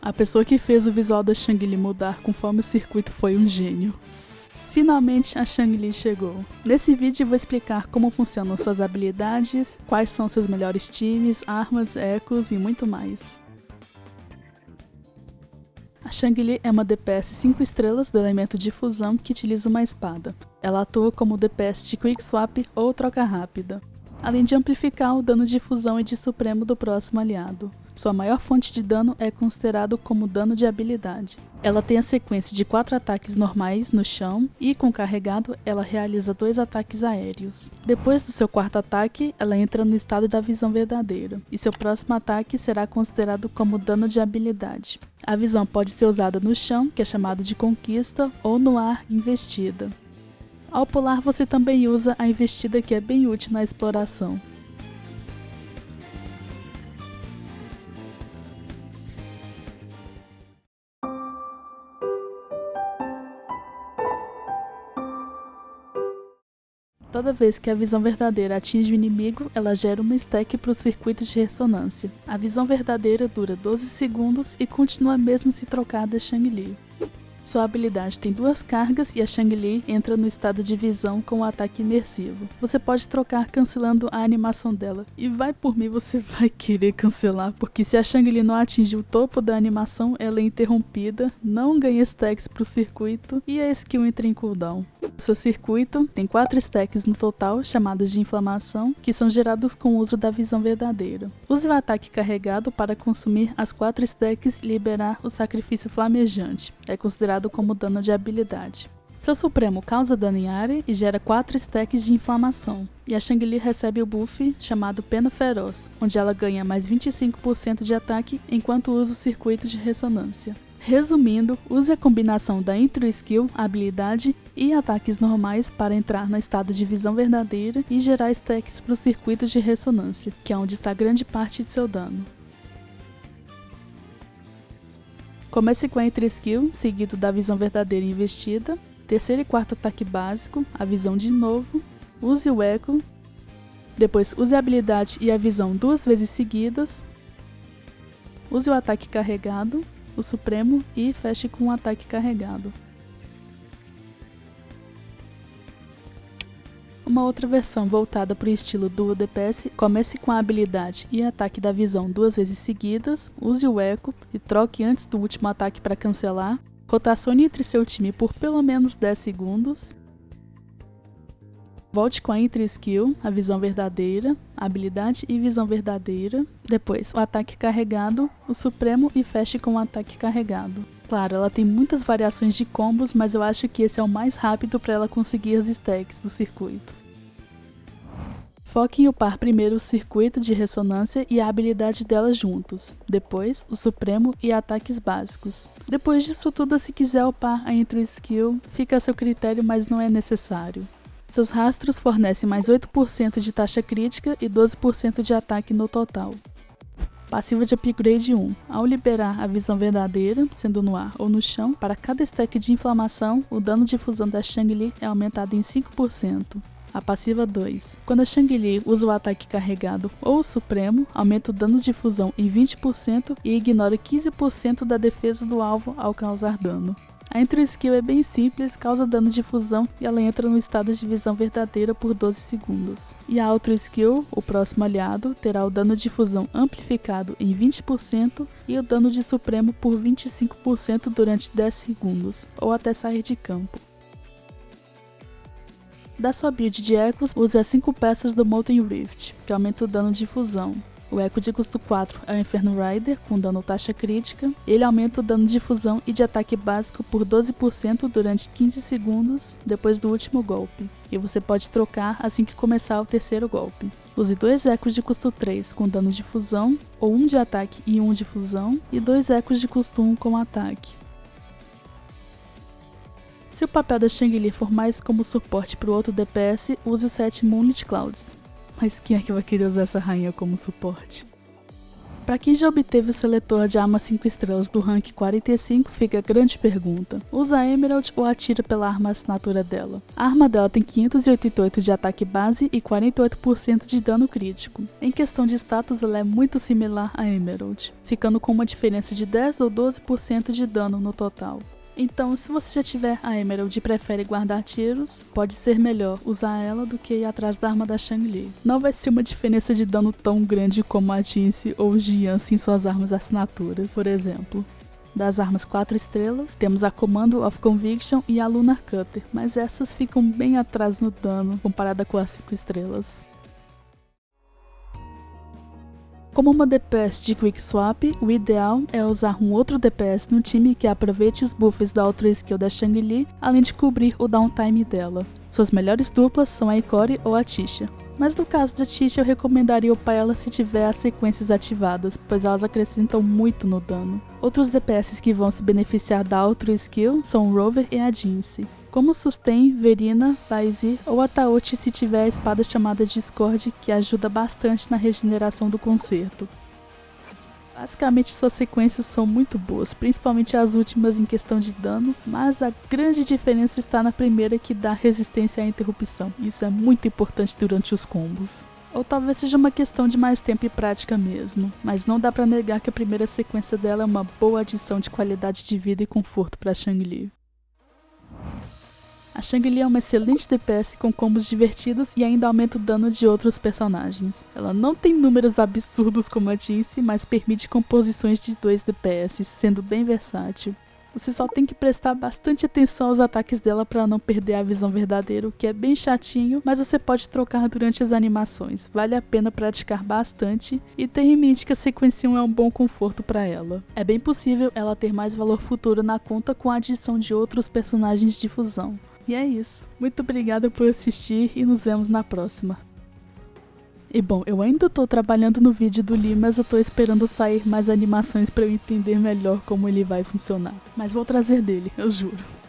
A pessoa que fez o visual da Shangli mudar conforme o circuito foi um gênio. Finalmente a Shangli chegou. Nesse vídeo eu vou explicar como funcionam suas habilidades, quais são seus melhores times, armas, ecos e muito mais. A Shangli é uma DPS 5 estrelas do elemento de fusão que utiliza uma espada. Ela atua como DPS de Quick Swap ou troca rápida, além de amplificar o dano de fusão e de supremo do próximo aliado. Sua maior fonte de dano é considerado como dano de habilidade. Ela tem a sequência de 4 ataques normais no chão e, com carregado, ela realiza 2 ataques aéreos. Depois do seu 4º ataque, ela entra no estado da visão verdadeira, e seu próximo ataque será considerado como dano de habilidade. A visão pode ser usada no chão, que é chamado de conquista, ou no ar, investida. Ao pular, você também usa a investida, que é bem útil na exploração. Toda vez que a visão verdadeira atinge o inimigo, ela gera uma stack para o circuito de ressonância. A visão verdadeira dura 12 segundos e continua mesmo se trocar da Shangli. Sua habilidade tem 2 cargas e a Shangli entra no estado de visão com o ataque imersivo. Você pode trocar cancelando a animação dela. E vai por mim, você vai querer cancelar, porque se a Shangli não atingir o topo da animação, ela é interrompida, não ganha stacks para o circuito e a skill entra em cooldown. Seu circuito tem 4 stacks no total, chamados de inflamação, que são gerados com o uso da visão verdadeira. Use o ataque carregado para consumir as 4 stacks e liberar o sacrifício flamejante. É considerado como dano de habilidade. Seu supremo causa dano em área e gera 4 stacks de inflamação. E a Shangli recebe o buff chamado Pena Feroz, onde ela ganha mais 25% de ataque enquanto usa o circuito de ressonância. Resumindo, use a combinação da Intro Skill, habilidade e ataques normais para entrar no estado de visão verdadeira e gerar stacks para o circuito de ressonância, que é onde está grande parte de seu dano. Comece com a Intro Skill, seguido da visão verdadeira investida, 3º e 4º ataque básico, a visão de novo, use o eco, depois use a habilidade e a visão 2 vezes seguidas, use o ataque carregado, o supremo e feche com um ataque carregado. Uma outra versão voltada para o estilo Dual DPS, comece com a habilidade e ataque da visão 2 vezes seguidas, use o eco e troque antes do último ataque para cancelar, rotacione entre seu time por pelo menos 10 segundos, volte com a Intro Skill, a visão verdadeira, a habilidade e visão verdadeira, depois o ataque carregado, o supremo e feche com o ataque carregado. Claro, ela tem muitas variações de combos, mas eu acho que esse é o mais rápido para ela conseguir as stacks do circuito. Foque em upar primeiro o circuito de ressonância e a habilidade dela juntos, depois o supremo e ataques básicos. Depois disso tudo, se quiser upar a Intro Skill, fica a seu critério, mas não é necessário. Seus rastros fornecem mais 8% de taxa crítica e 12% de ataque no total. Passiva de upgrade 1. Ao liberar a visão verdadeira, sendo no ar ou no chão, para cada stack de inflamação, o dano de fusão da Shangli é aumentado em 5%. A passiva 2. Quando a Shangli usa o ataque carregado ou o supremo, aumenta o dano de fusão em 20% e ignora 15% da defesa do alvo ao causar dano. A Intro Skill é bem simples, causa dano de fusão e ela entra no estado de visão verdadeira por 12 segundos. E a Outer Skill, o próximo aliado, terá o dano de fusão amplificado em 20% e o dano de supremo por 25% durante 10 segundos, ou até sair de campo. Da sua build de ecos, use as 5 peças do Molten Rift, que aumenta o dano de fusão. O eco de custo 4 é o Inferno Rider, com dano taxa crítica. Ele aumenta o dano de fusão e de ataque básico por 12% durante 15 segundos depois do último golpe. E você pode trocar assim que começar o 3º golpe. Use 2 ecos de custo 3 com dano de fusão, ou 1 de ataque e 1 de fusão, e 2 ecos de custo 1 com ataque. Se o papel da Shangli for mais como suporte para o outro DPS, use o set Moonlit Clouds. Mas quem é que vai querer usar essa rainha como suporte? Para quem já obteve o seletor de arma 5 estrelas do rank 45, fica a grande pergunta: usa a Emerald ou atira pela arma assinatura dela? A arma dela tem 588 de ataque base e 48% de dano crítico. Em questão de status, ela é muito similar à Emerald, ficando com uma diferença de 10 ou 12% de dano no total. Então, se você já tiver a Emerald e prefere guardar tiros, pode ser melhor usar ela do que ir atrás da arma da Changli. Não vai ser uma diferença de dano tão grande como a Jinx ou Jiance em suas armas assinaturas. Por exemplo, das armas 4 estrelas, temos a Commando of Conviction e a Lunar Cutter, mas essas ficam bem atrás no dano comparada com as 5 estrelas. Como uma DPS de Quick Swap, o ideal é usar um outro DPS no time que aproveite os buffs da outra skill da Changli, além de cobrir o downtime dela. Suas melhores duplas são a Ikori ou a Tisha. Mas no caso da Tisha eu recomendaria upar ela se tiver as sequências ativadas, pois elas acrescentam muito no dano. Outros DPS que vão se beneficiar da outra skill são o Rover e a Jinx. Como sustain, Verina, Vaizi ou a Taochi se tiver a espada chamada Discord, que ajuda bastante na regeneração do concerto. Basicamente suas sequências são muito boas, principalmente as últimas em questão de dano, mas a grande diferença está na primeira, que dá resistência à interrupção. Isso é muito importante durante os combos. Ou talvez seja uma questão de mais tempo e prática mesmo, mas não dá pra negar que a primeira sequência dela é uma boa adição de qualidade de vida e conforto pra Changli. A Changli é uma excelente DPS com combos divertidos e ainda aumenta o dano de outros personagens. Ela não tem números absurdos como a Jinx, mas permite composições de 2 DPS, sendo bem versátil. Você só tem que prestar bastante atenção aos ataques dela para não perder a visão verdadeira, o que é bem chatinho, mas você pode trocar durante as animações. Vale a pena praticar bastante e ter em mente que a sequência 1 é um bom conforto para ela. É bem possível ela ter mais valor futuro na conta com a adição de outros personagens de fusão. E é isso. Muito obrigada por assistir e nos vemos na próxima. E bom, eu ainda tô trabalhando no vídeo do Lee, mas eu tô esperando sair mais animações para eu entender melhor como ele vai funcionar. Mas vou trazer dele, eu juro.